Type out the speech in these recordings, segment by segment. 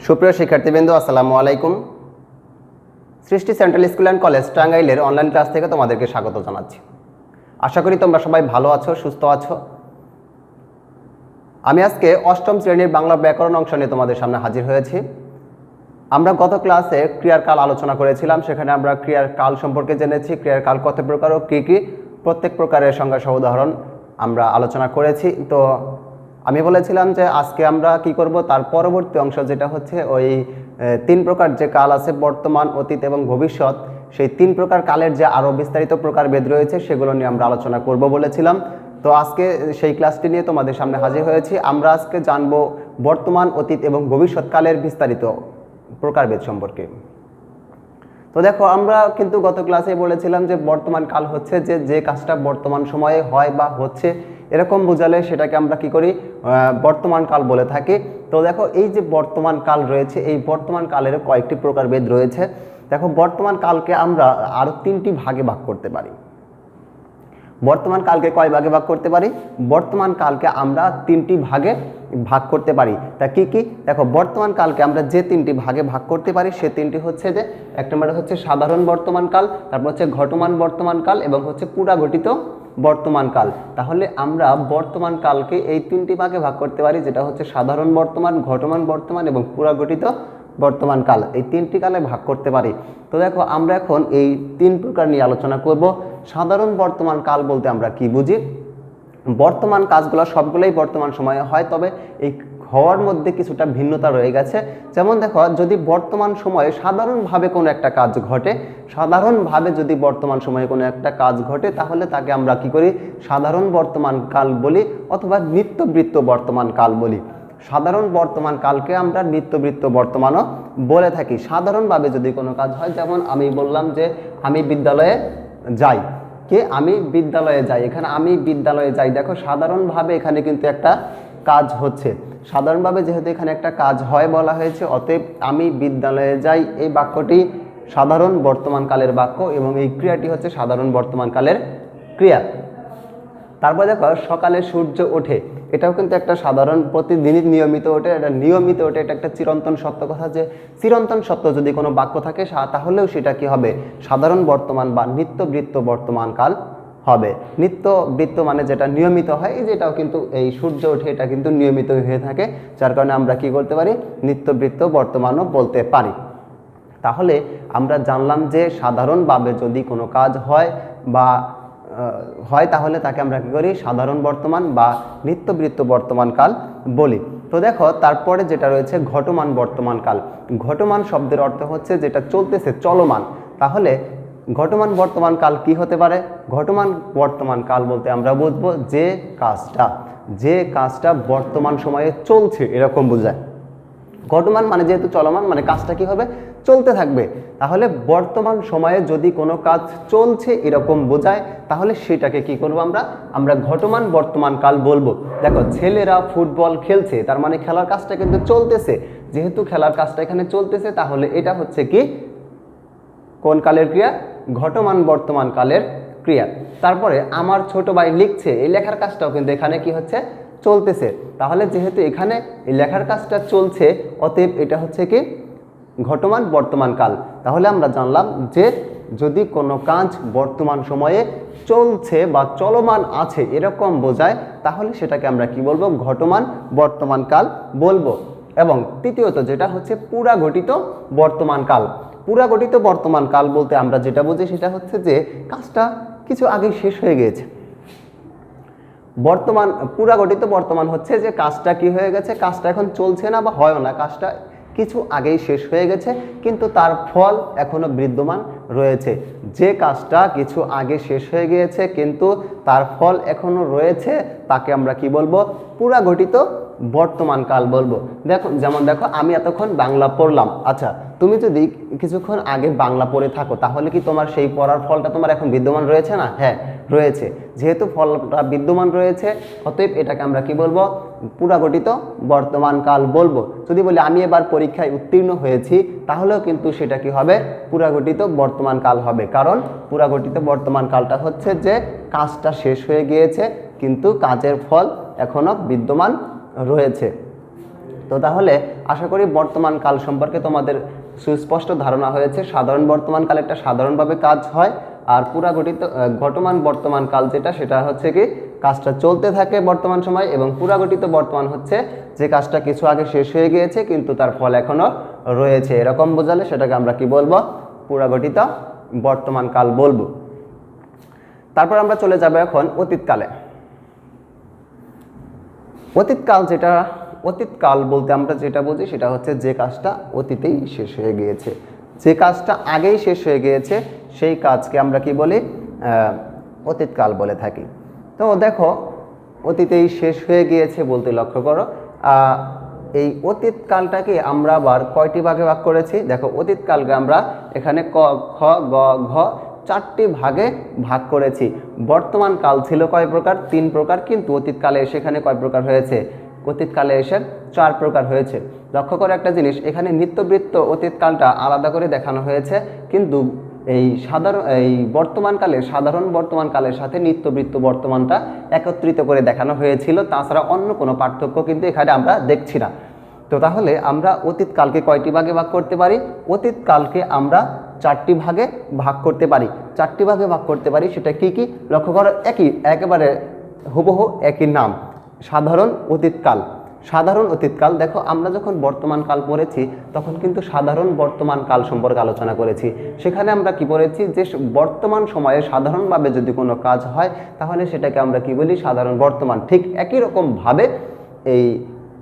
সুপ্রিয় শিক্ষার্থীবৃন্দ, আসসালামু আলাইকুম। সৃষ্টি সেন্ট্রাল স্কুল অ্যান্ড কলেজ টাঙ্গাইলের অনলাইন ক্লাস থেকে তোমাদেরকে স্বাগত জানাচ্ছি। আশা করি তোমরা সবাই ভালো আছো, সুস্থ আছো। আমি আজকে অষ্টম শ্রেণীর বাংলা ব্যাকরণ অংশ নিয়ে তোমাদের সামনে হাজির হয়েছি। আমরা গত ক্লাসে ক্রিয়ার কাল আলোচনা করেছিলাম। সেখানে আমরা ক্রিয়ার কাল সম্পর্কে জেনেছি, ক্রিয়ার কাল কত প্রকার ও কী কী, প্রত্যেক প্রকারের সংজ্ঞা সহ উদাহরণ আমরা আলোচনা করেছি। তো আমি বলেছিলাম যে আজকে আমরা কি করব, তার পরবর্তী অংশ যেটা হচ্ছে ওই তিন প্রকার যে কাল আছে, বর্তমান, অতীত এবং ভবিষ্যৎ, সেই তিন প্রকার কালের যে আরও বিস্তারিত প্রকারভেদ রয়েছে সেগুলো নিয়ে আমরা আলোচনা করব বলেছিলাম। তো আজকে সেই ক্লাসটি নিয়ে তোমাদের সামনে হাজির হয়েছি। আমরা আজকে জানবো বর্তমান, অতীত এবং ভবিষ্যৎ কালের বিস্তারিত প্রকারভেদ সম্পর্কে। তো দেখো, আমরা কিন্তু গত ক্লাসে বলেছিলাম যে বর্তমান কাল হচ্ছে যে কাজটা বর্তমান সময়ে হয় বা হচ্ছে এরকম বোঝালে সেটাকে আমরা কি করি, বর্তমান কাল বলে থাকি। তো দেখো, এই যে বর্তমান কাল রয়েছে, এই বর্তমান কালের কয়েকটি প্রকারভেদ রয়েছে। দেখো, বর্তমান কালকে আমরা আরও তিনটি ভাগে ভাগ করতে পারি। বর্তমান কালকে কয় ভাগে ভাগ করতে পারি? বর্তমান কালকে আমরা তিনটি ভাগে ভাগ করতে পারি। তা কি কি? দেখো, বর্তমান কালকে আমরা যে তিনটি ভাগে ভাগ করতে পারি সে তিনটি হচ্ছে যে, এক নম্বরে হচ্ছে সাধারণ বর্তমান কাল, তারপর হচ্ছে ঘটমান বর্তমান কাল এবং হচ্ছে পুরাঘটিত বর্তমান কাল। তাহলে আমরা বর্তমান কালকে এই তিনটি ভাগে ভাগ করতে পারি, যেটা হচ্ছে সাধারণ বর্তমান, ঘটমান বর্তমান এবং পুরাঘটিত বর্তমান কাল। এই তিনটি কালে ভাগ করতে পারি। তো দেখো, আমরা এখন এই তিন প্রকার নিয়ে আলোচনা করব। সাধারণ বর্তমান কাল বলতে আমরা কি বুঝি? বর্তমান কাজগুলো সবগুলোই বর্তমান সময়ে হয়, তবে এই হওয়ার মধ্যে কিছুটা ভিন্নতা রয়ে গেছে। যেমন দেখো, যদি বর্তমান সময়ে সাধারণভাবে কোনো একটা কাজ ঘটে, সাধারণভাবে যদি বর্তমান সময়ে কোনো একটা কাজ ঘটে, তাহলে তাকে আমরা কি করি, সাধারণ বর্তমান কাল বলি অথবা নিত্যবৃত্ত বর্তমান কাল বলি। সাধারণ বর্তমান কালকে আমরা নিত্যবৃত্ত বর্তমানও বলে থাকি। সাধারণভাবে যদি কোনো কাজ হয়, যেমন আমি বললাম যে আমি বিদ্যালয়ে যাই, আমি বিদ্যালয়ে যাই, এখানে আমি বিদ্যালয়ে যাই। দেখো, সাধারণভাবে এখানে কিন্তু একটা কাজ হচ্ছে। সাধারণভাবে যেহেতু এখানে একটা কাজ হয় বলা হয়েছে, অতএব আমি বিদ্যালয়ে যাই এই বাক্যটি সাধারণ বর্তমান কালের বাক্য এবং এই ক্রিয়াটি হচ্ছে সাধারণ বর্তমান কালের ক্রিয়া। তারপর দেখো, সকালে সূর্য ওঠে, এটাও কিন্তু একটা সাধারণ, প্রতিদিনই নিয়মিত ওঠে, এটা নিয়মিত ওঠে, এটা একটা চিরন্তন সত্য কথা। যে চিরন্তন সত্য যদি কোনো বাক্য থাকে তাহলেও সেটা কি হবে, সাধারণ বর্তমান বা নিত্যবৃত্ত বর্তমান কাল হবে। নিত্যবৃত্ত মানে যেটা নিয়মিত হয়, এই যেটাও কিন্তু এই সূর্য ওঠে এটা কিন্তু নিয়মিত হয়ে থাকে, যার কারণে আমরা কি করতে পারি, নিত্যবৃত্ত বর্তমানও বলতে পারি। তাহলে আমরা জানলাম যে সাধারণভাবে যদি কোনো কাজ হয় বা তাহলে তাকে আমরা কি করি, সাধারণ বর্তমান বা নিত্যবৃত্ত বর্তমান কাল বলি। তো দেখো, তারপরে যেটা রয়েছে ঘটমান বর্তমান কাল। ঘটমান শব্দের অর্থ হচ্ছে যেটা চলতেছে, চলমান। তাহলে ঘটমান বর্তমান কাল কি হতে পারে? ঘটমান বর্তমান কাল বলতে আমরা বুঝবো যে কাজটা বর্তমান সময়ে চলছে এরকম বোঝায়। ঘটমান মানে যেহেতু চলমান, মানে কাজটা কি হবে, চলতে থাকবে। তাহলে বর্তমান সময়ে যদি কোনো কাজ চলছে এরকম বোঝায়, তাহলে সেটাকে কি করব, আমরা ঘটমান বর্তমান কাল বলবো। দেখো, ছেলেরা ফুটবল খেলছে, তার মানে খেলার কাজটা কিন্তু চলতেছে। যেহেতু খেলার কাজটা এখানে চলতেছে, তাহলে এটা হচ্ছে কি, কোন কালের ক্রিয়া? ঘটমান বর্তমান কালের ক্রিয়া। তারপরে আমার ছোট ভাই লিখছে, এই লেখার কাজটাও কিন্তু এখানে কি হচ্ছে, চলতেছে। তাহলে যেহেতু এখানে এই লেখার কাজটা চলছে, অতএব এটা হচ্ছে কি, ঘটমান বর্তমান কাল। তাহলে আমরা জানলাম যে যদি কোনো কাজ বর্তমান সময়ে চলছে বা চলমান আছে এরকম বোঝায়, তাহলে সেটাকে আমরা কি বলবো, ঘটমান বর্তমান কাল বলবো। এবং তৃতীয়ত যেটা হচ্ছে পুরাঘটিত বর্তমান কাল। পুরাঘটিত বর্তমান কাল বলতে আমরা যেটা বুঝি সেটা হচ্ছে যে কাজটা কিছু আগে শেষ হয়ে গিয়েছে। পুরাঘটিত বর্তমান হচ্ছে যে কাজটা কি হয়ে গেছে, কাজটা এখন চলছে না বা হয় না, কাজটা কিছু আগেই শেষ হয়ে গেছে কিন্তু তার ফল এখনো বিদ্যমান রয়েছে। যে কাজটা কিছু আগে শেষ হয়ে গিয়েছে কিন্তু তার ফল এখনো রয়েছে, তাকে আমরা কি বলবো, পুরাঘটিত বর্তমান কাল বলবো। যেমন দেখো, আমি এতক্ষণ বাংলা পড়লাম। আচ্ছা, তুমি যদি কিছুক্ষণ আগে বাংলা পড়ে থাকো, তাহলে কি তোমার সেই পড়ার ফলটা তোমার এখন বিদ্যমান রয়েছে না? হ্যাঁ, রয়েছে। যেহেতু ফলটা বিদ্যমান রয়েছে, অতএব এটাকে আমরা কি বলবো, পুরাঘটিত বর্তমান কাল বলবো। যদি বলি আমি এবার পরীক্ষায় উত্তীর্ণ হয়েছি, তাহলেও কিন্তু সেটা কি হবে, পুরাঘটিত বর্তমান কাল হবে। কারণ পুরাঘটিত বর্তমান কালটা হচ্ছে যে কাজটা শেষ হয়ে গিয়েছে কিন্তু কাজের ফল এখনো বিদ্যমান রয়েছে। তো তাহলে আশা করি বর্তমান কাল সম্পর্কে তোমাদের সুস্পষ্ট ধারণা হয়েছে। সাধারণ বর্তমান কাল একটা সাধারণভাবে কাজ হয়, আর ঘটমান বর্তমান কাল যেটা সেটা হচ্ছে কি কাজটা চলতে থাকে বর্তমান সময়, এবং পুরাগঠিত বর্তমান হচ্ছে যে কাজটা কিছু আগে শেষ হয়ে গিয়েছে কিন্তু তার ফল এখনো রয়েছে, এরকম বোঝালে সেটাকে আমরা কি বলবো, পুরাগঠিত বর্তমান কাল বলবো। তারপর আমরা চলে যাব এখন অতীতকালে। অতীতকাল বলতে আমরা যেটা বুঝি সেটা হচ্ছে যে কাজটা অতীতেই শেষ হয়ে গিয়েছে, যে কাজটা আগেই শেষ হয়ে গিয়েছে সেই কাজকে আমরা কি বলি, অতীতকাল বলে থাকি। তো দেখো অতীতেই শেষ হয়ে গিয়েছে বলতে লক্ষ্য করো, এই অতীতকালটাকে আমরা আবার কয়টি ভাগে ভাগ করেছি। দেখো অতীতকালকে আমরা এখানে ক, খ, গ, ঘ 4টি ভাগে ভাগ করেছি। বর্তমান কাল ছিল কয় প্রকার, 3 প্রকার, কিন্তু অতীতকালে এসে এখানে কয় প্রকার হয়েছে, অতীতকালে এসে 4 প্রকার হয়েছে। লক্ষ্য করে একটা জিনিস, এখানে নিত্যবৃত্ত অতীতকালটা আলাদা করে দেখানো হয়েছে, কিন্তু এই বর্তমানকালে সাধারণ বর্তমানকালের সাথে নিত্যবৃত্ত বর্তমানটা একত্রিত করে দেখানো হয়েছিল, তাছাড়া অন্য কোনো পার্থক্য কিন্তু এখানে আমরা দেখছি না। তো তাহলে আমরা অতীতকালকে কয়টি ভাগে ভাগ করতে পারি, অতীতকালকে আমরা 4টি ভাগে ভাগ করতে পারি। 4টি ভাগে ভাগ করতে পারি, সেটা কি কি লক্ষ্য করো, একেবারে হুবহু একই নাম, সাধারণ অতীতকাল। সাধারণ অতীতকাল, দেখো আমরা যখন বর্তমান কাল পড়েছি তখন কিন্তু সাধারণ বর্তমান কাল সম্পর্কে আলোচনা করেছি। সেখানে আমরা কি পড়েছি, যে বর্তমান সময়ে সাধারণভাবে যদি কোনো কাজ হয় তাহলে সেটাকে আমরা কি বলি, সাধারণ বর্তমান। ঠিক একই রকমভাবে এই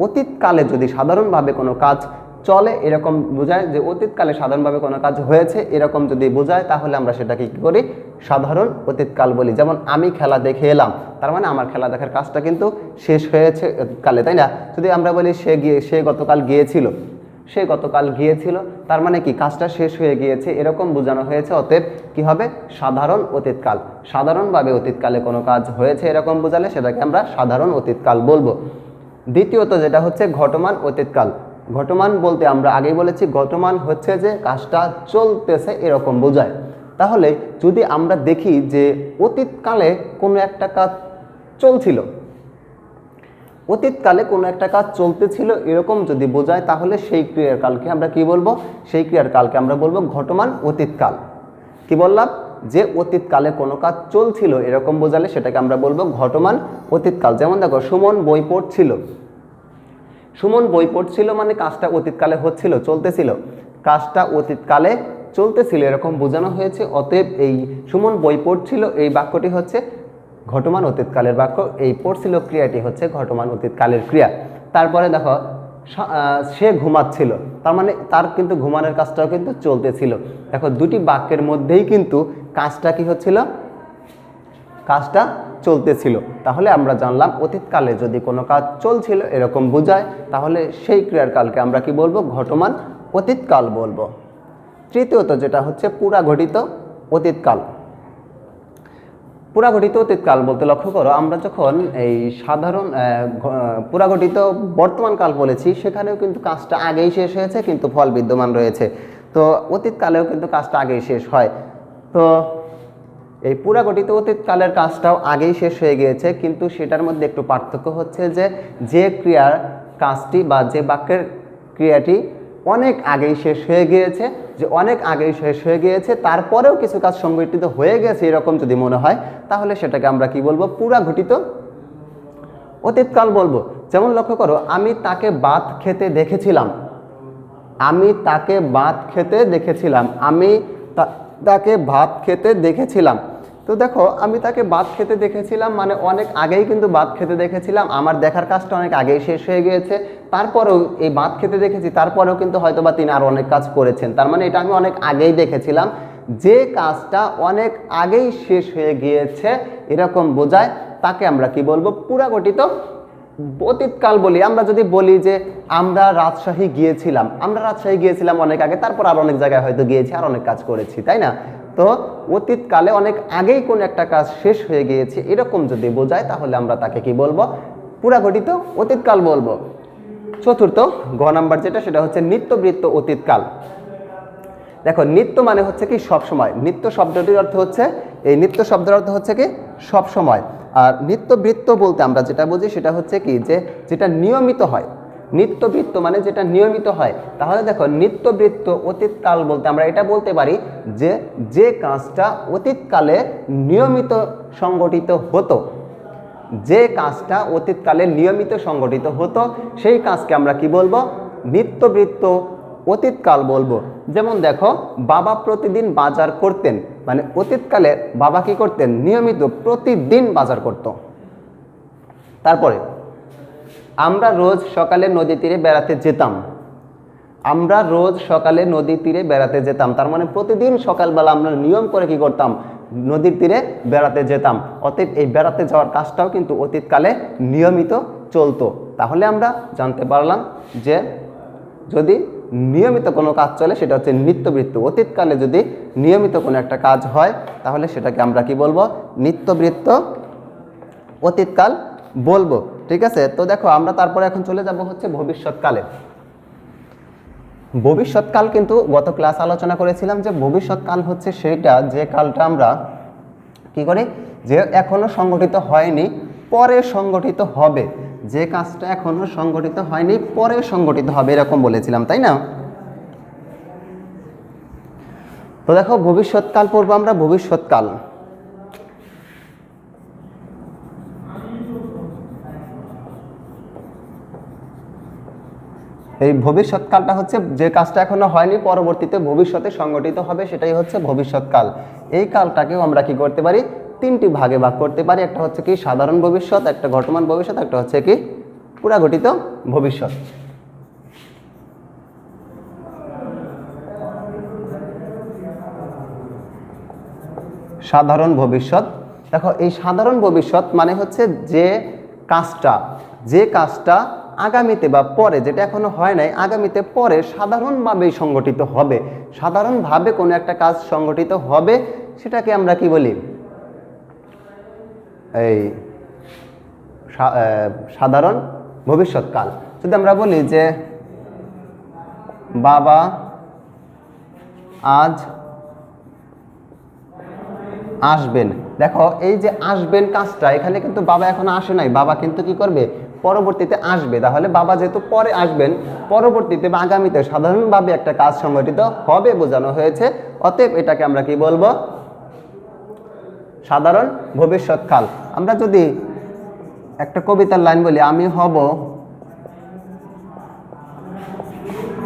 অতীতকালে যদি সাধারণভাবে কোনো কাজ চলে এরকম বোঝায়, যে অতীতকালে সাধারণভাবে কোনো কাজ হয়েছে এরকম যদি বোঝায় তাহলে আমরা সেটাকে কি করি, সাধারণ অতীতকাল বলি। যেমন আমি খেলা দেখে এলাম, তার মানে আমার খেলা দেখার কাজটা কিন্তু শেষ হয়েছে কালে, তাই না? যদি আমরা বলি সে গতকাল গিয়েছিল, তার মানে কি কাজটা শেষ হয়ে গিয়েছে এরকম বোঝানো হয়েছে। অতএব কি হবে, সাধারণ অতীতকাল। সাধারণভাবে অতীতকালে কোনো কাজ হয়েছে এরকম বোঝালে সেটাকে আমরা সাধারণ অতীতকাল বলবো। দ্বিতীয়ত যেটা হচ্ছে ঘটমান অতীতকাল। ঘটমান বলতে আমরা আগেই বলেছি, ঘটমান হচ্ছে যে কাজটা চলতেছে এরকম বোঝায়। তাহলে যদি আমরা দেখি যে অতীতকালে কোনো একটা কাজ চলছিল, অতীতকালে কোনো একটা কাজ চলতেছিল এরকম যদি বোঝায় তাহলে সেই ক্রিয়ার কালকে আমরা কি বলবো, সেই ক্রিয়ার কালকে আমরা বলবো ঘটমান অতীতকাল। কি বললাম, যে অতীতকালে কোনো কাজ চলছিল এরকম বোঝালে সেটাকে আমরা বলবো ঘটমান অতীতকাল। যেমন দেখো সুমন বই পড়ছিল মানে কাজটা অতীতকালে হচ্ছিল, চলতেছিল, কাজটা অতীতকালে চলতেছিল এরকম বোঝানো হয়েছে। অতএব এই সুমন বই পড়ছিল এই বাক্যটি হচ্ছে ঘটমান অতীতকালের বাক্য, এই পড়ছিল ক্রিয়াটি হচ্ছে ঘটমান অতীতকালের ক্রিয়া। তারপরে দেখো সে ঘুমাচ্ছিল, তার মানে তার কিন্তু ঘুমানোর কাজটাও কিন্তু চলতেছিল। দেখো দুটি বাক্যের মধ্যেই কিন্তু কাজটা কি হচ্ছিল, কাজটা চলতেছিল। তাহলে আমরা জানলাম অতীতকালে যদি কোনো কাজ চলছিল এরকম বোঝায় তাহলে সেই ক্রিয়ার কালকে আমরা কি বলবো, ঘটমান অতীতকাল বলবো। তৃতীয়ত যেটা হচ্ছে পুরাঘটিত অতীতকাল। পুরাঘটিত অতীতকাল বলতে লক্ষ্য করো, আমরা যখন এই সাধারণ পুরাঘটিত বর্তমান কাল বলেছি সেখানেও কিন্তু কাজটা আগেই শেষ হয়েছে কিন্তু ফল বিদ্যমান রয়েছে। তো অতীতকালেও কিন্তু কাজটা আগেই শেষ হয়। তো এই পুরাঘটিত অতীতকালের কাজটাও আগেই শেষ হয়ে গিয়েছে, কিন্তু সেটার মধ্যে একটু পার্থক্য হচ্ছে যে ক্রিয়ার কাজটি বা যে বাক্যের ক্রিয়াটি অনেক আগেই শেষ হয়ে গিয়েছে, তারপরেও কিছু কাজ সংগঠিত হয়ে গেছে এরকম যদি মনে হয় তাহলে সেটাকে আমরা কি বলবো, পুরাঘটিত অতীতকাল বলবো। যেমন লক্ষ্য করো, আমি তাকে ভাত খেতে দেখেছিলাম, তাকে ভাত খেতে দেখেছিলাম। তো দেখো আমি তাকে ভাত খেতে দেখেছিলাম মানে অনেক আগেই কিন্তু ভাত খেতে দেখেছিলাম, আমার দেখার কাজটা অনেক আগেই শেষ হয়ে গিয়েছে, তারপরেও এই ভাত খেতে দেখেছি তারপরেও কিন্তু হয়তোবা তিনি আরও অনেক কাজ করেছেন, তার মানে এটা আমি অনেক আগেই দেখেছিলাম। যে কাজটা অনেক আগেই শেষ হয়ে গিয়েছে এরকম বোঝায় তাকে আমরা কি বলবো, পুরাঘটিত অতীতকাল বলি। আমরা যদি বলি যে আমরা রাজশাহী গিয়েছিলাম অনেক আগে, তারপর আর অনেক জায়গায় হয়তো গিয়েছি আর অনেক কাজ করেছি, তাই না? তো অতীতকালে অনেক আগেই কোন একটা কাজ শেষ হয়ে গিয়েছে এরকম যদি বোঝায় তাহলে আমরা তাকে কি বলবো, পুরাঘটিত অতীতকাল বলবো। চতুর্থ গ নাম্বার যেটা, সেটা হচ্ছে নিত্যবৃত্ত অতীতকাল। দেখো নিত্য মানে হচ্ছে কি সবসময়, নিত্য শব্দটির অর্থ হচ্ছে, এই নিত্য শব্দের অর্থ হচ্ছে কি সবসময়। আর নিত্যবৃত্ত বলতে আমরা যেটা বুঝি সেটা হচ্ছে কি, যে যেটা নিয়মিত হয়, নিত্যবৃত্ত মানে যেটা নিয়মিত হয়। তাহলে দেখো নিত্যবৃত্ত অতীতকাল বলতে আমরা এটা বলতে পারি যে যে কাজটা অতীতকালে নিয়মিত সংগঠিত হতো, যে কাজটা অতীতকালে নিয়মিত সংগঠিত হতো সেই কাজকে আমরা কি বলবো? নিত্যবৃত্ত অতীতকাল বলবো। যেমন দেখো বাবা প্রতিদিন বাজার করতেন, মানে অতীতকালে বাবা কি করতেন? নিয়মিত প্রতিদিন বাজার করত। তারপরে আমরা রোজ সকালে নদী তীরে বেড়াতে যেতাম, আমরা রোজ সকালে নদী তীরে বেড়াতে যেতাম, তার মানে প্রতিদিন সকালবেলা আমরা নিয়ম করে কি করতাম? নদীর তীরে বেড়াতে যেতাম। অতএব এই বেড়াতে যাওয়ার কাজটাও কিন্তু অতীতকালে নিয়মিত চলতো। তাহলে আমরা জানতে পারলাম যে যদি নিয়মিত কোনো কাজ চলে সেটা হচ্ছে নিত্যবৃত্ত। অতীতকালে যদি নিয়মিত কোনো একটা কাজ হয় তাহলে সেটাকে আমরা কি বলবো? নিত্যবৃত্ত অতীতকাল বলবো। ঠিক আছে, তো দেখো আমরা তারপরে এখন চলে যাব হচ্ছে ভবিষ্যৎকালে। ভবিষ্যৎকাল কিন্তু গত ক্লাস আলোচনা করেছিলাম যে ভবিষ্যৎকাল হচ্ছে সেটা যে কালটা আমরা কি করি? যে এখনো সংগঠিত হয়নি, পরে সংগঠিত হবে। যে কাজটা এখনো সংগঠিত হয়নি পরে সংগঠিত হবে, এরকম বলেছিলাম, তাই না? তো দেখো ভবিষ্যৎকাল পড়বো আমরা। ভবিষ্যৎকাল এই ভবিষ্যৎকালটা হচ্ছে যে কাজটা এখনো হয়নি পরবর্তীতে ভবিষ্যতে সংগঠিত হবে, সেটাই হচ্ছে ভবিষ্যৎকাল। এই কালটাকেও আমরা কি করতে পারি? তিনটি ভাগে ভাগ করতে পারি। একটা হচ্ছে কি সাধারণ ভবিষ্যৎ, একটা ঘটমান ভবিষ্যৎ, একটা হচ্ছে কি পুরাঘটিত ভবিষ্যৎ। সাধারণ ভবিষ্যৎ। দেখো এই সাধারণ ভবিষ্যৎ মানে হচ্ছে যে কাজটা আগামীতে বা পরে, যেটা এখনো হয় নাই, আগামীতে পরে সাধারণভাবেই সংগঠিত হবে। সাধারণভাবে কোনো একটা কাজ সংগঠিত হবে, সেটাকে আমরা কি বলি? এই সাধারণ ভবিষ্যৎকাল। যদি আমরা বলি যে বাবা আজ আসবেন, দেখো এই যে আসবেন কাজটা, এখানে কিন্তু বাবা এখন আসে নাই, বাবা কিন্তু কি করবে? পরবর্তীতে আসবে। তাহলে বাবা যেহেতু পরে আসবেন, পরবর্তীতে বা আগামীতে সাধারণভাবে একটা কাজ সংগঠিত হবে বোঝানো হয়েছে। অতএব এটাকে আমরা কি বলবো? সাধারণ ভবিষ্যৎকাল। আমরা যদি একটা কবিতার লাইন বলি, আমি হব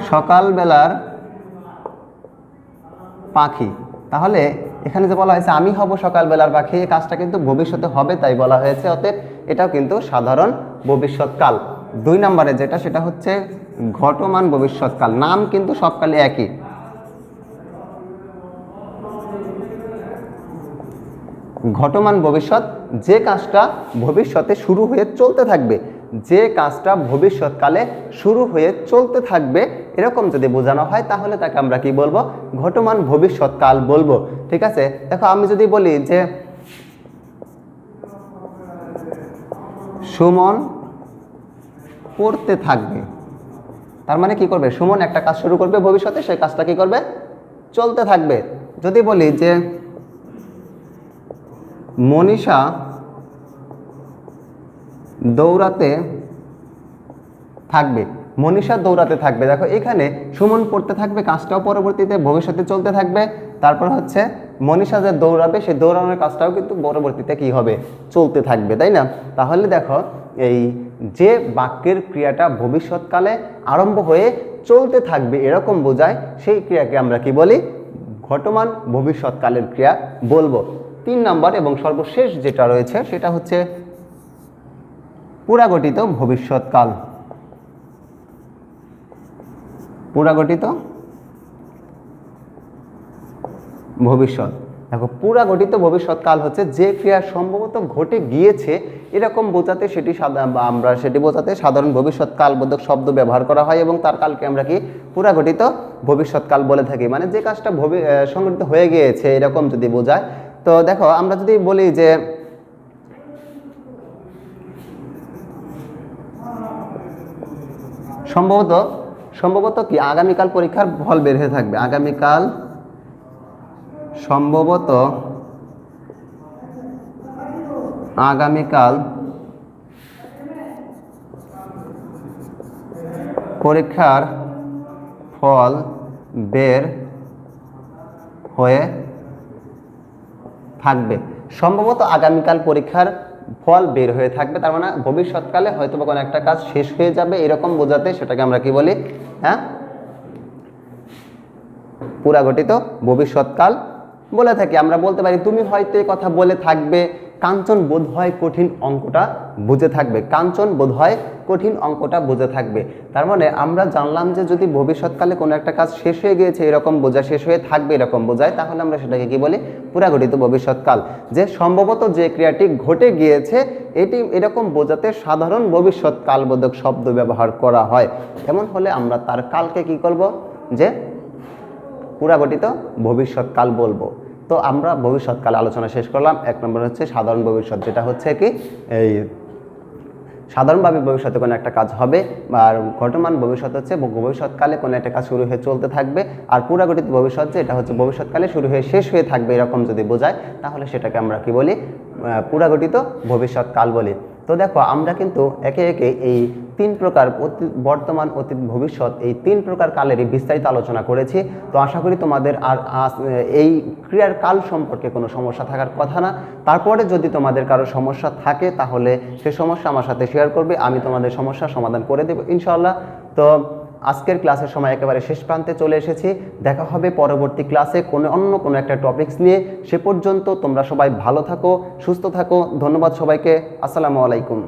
সকালবেলার পাখি, তাহলে এখানে যে বলা হয়েছে আমি হব সকালবেলার পাখি, এই কাজটা কিন্তু ভবিষ্যতে হবে তাই বলা হয়েছে। অতএব এটাও কিন্তু সাধারণ ভবিষ্যৎকাল। 2 নম্বরে যেটা, সেটা হচ্ছে ঘটমান ভবিষ্যৎকাল। নাম কিন্তু সব কালে একই। ঘটমান ভবিষ্যৎ, যে কাজটা ভবিষ্যতে শুরু হয়ে চলতে থাকবে, যে কাজটা ভবিষ্যৎকালে শুরু হয়ে চলতে থাকবে, এরকম যদি বোঝানো হয় তাহলে তাকে আমরা কি বলবো? ঘটমান ভবিষ্যৎকাল বলবো। ঠিক আছে, দেখো আমি যদি বলি যে সুমন পড়তে থাকবে, তার মানে কি করবে? সুমন একটা কাজ শুরু করবে ভবিষ্যতে, সেই কাজটা কি করবে? চলতে থাকবে। যদি বলি যে মনীষা দৌড়াতে থাকবে, মনীষা দৌড়াতে থাকবে, দেখো এখানে সুমন পড়তে থাকবে, কাজটাও পরবর্তীতে ভবিষ্যতে চলতে থাকবে। তারপর হচ্ছে মনীষা যে দৌড়াবে, সেই দৌড়ানোর কাজটাও কিন্তু পরবর্তীতে কি হবে? চলতে থাকবে, তাই না? তাহলে দেখো এই যে বাক্যের ক্রিয়াটা ভবিষ্যৎকালে আরম্ভ হয়ে চলতে থাকবে এরকম বোঝায়, সেই ক্রিয়াকে আমরা কি বলি? ঘটমান ভবিষ্যৎকালের ক্রিয়া বলবো। 3 নম্বর এবং সর্বশেষ যেটা রয়েছে সেটা হচ্ছে পুরাগঠিত ভবিষ্যৎকাল। পুরাগঠিত ভবিষ্যৎ। দেখো পুরাগঠিত ভবিষ্যৎকাল হচ্ছে যে ক্রিয়া সম্ভবত ঘটে গিয়েছে এরকম বোঝাতে সেটি বোঝাতে সাধারণ ভবিষ্যৎকাল বোধক শব্দ ব্যবহার করা হয় এবং তার কালকে আমরা কি পুরাগঠিত ভবিষ্যৎকাল বলে থাকি। মানে যে কাজটা সংঘটিত হয়ে গিয়েছে এরকম যদি বোঝায়। তো দেখো আমরা যদি বলি যে সম্ভবত কি আগামীকাল পরীক্ষার ফল বের হয়ে থাকবে, আগামীকাল সম্ভবত পরীক্ষার ফল বের হয়ে থাকবে। সম্ভবত আগামীকাল পরীক্ষার ফল বের হয়ে থাকবে, তার মানে ভবিষ্যৎকালে হয়তো বা কোনো একটা কাজ শেষ হয়ে যাবে এরকম বোঝাতে সেটাকে আমরা কি বলি? হ্যাঁ, পুরাগঠিত ভবিষ্যৎকাল বলে থাকি। আমরা বলতে পারি তুমি হয়তো এই কথা বলে থাকবে, কাঞ্চন বোধ হয় কঠিন অঙ্কটা বুঝে থাকবে। কাঞ্চন বোধ হয় কঠিন অঙ্কটা বুঝে থাকবে। তার মানে আমরা জানলাম যে যদি ভবিষ্যৎকালে কোনো একটা কাজ শেষ হয়ে গিয়েছে এরকম বোঝা, শেষ হয়ে থাকবে এরকম বোঝায়, তাহলে আমরা সেটাকে কি বলি? পুরাগঠিত ভবিষ্যৎকাল। যে সম্ভবত যে ক্রিয়াটি ঘটে গিয়েছে এটি এরকম বোঝাতে সাধারণ ভবিষ্যৎকালবোধক শব্দ ব্যবহার করা হয়। এমন হলে আমরা তার কালকে কি করব? যে পুরাগঠিত ভবিষ্যৎকাল বলবো। তো আমরা ভবিষ্যৎকাল আলোচনা শেষ করলাম। 1 নম্বর হচ্ছে সাধারণ ভবিষ্যৎ, যেটা হচ্ছে কি এই সাধারণভাবে ভবিষ্যতে কোনো একটা কাজ হবে, আর ঘটমান ভবিষ্যৎ হচ্ছে ভবিষ্যৎকালে কোনো একটা কাজ শুরু হয়ে চলতে থাকবে। আর পুরাগঠিত ভবিষ্যৎ যে এটা হচ্ছে ভবিষ্যৎকালে শুরু হয়ে শেষ হয়ে থাকবে এরকম যদি বোঝায়, তাহলে সেটাকে আমরা কি বলি? পুরাগঠিত ভবিষ্যৎকাল বলি। তো দেখো আমরা কিন্তু একে একে এই 3 প্রকার অতীত, বর্তমান, অতীত, ভবিষ্যৎ এই 3 প্রকার কালেরই বিস্তারিত আলোচনা করেছি। তো আশা করি তোমাদের আর এই ক্রিয়ার কাল সম্পর্কে কোনো সমস্যা থাকার কথা না। তারপরে যদি তোমাদের কারো সমস্যা থাকে তাহলে সে সমস্যা আমার সাথে শেয়ার করবে, আমি তোমাদের সমস্যার সমাধান করে দেব ইনশাআল্লাহ। তো আজকের ক্লাসের সময় একেবারে শেষ প্রান্তে চলে এসেছি। দেখা হবে পরবর্তী ক্লাসে অন্য কোনো একটা টপিকস নিয়ে। সে পর্যন্ত তোমরা সবাই ভালো থাকো, সুস্থ থাকো। ধন্যবাদ সবাইকে। আসসালামু আলাইকুম।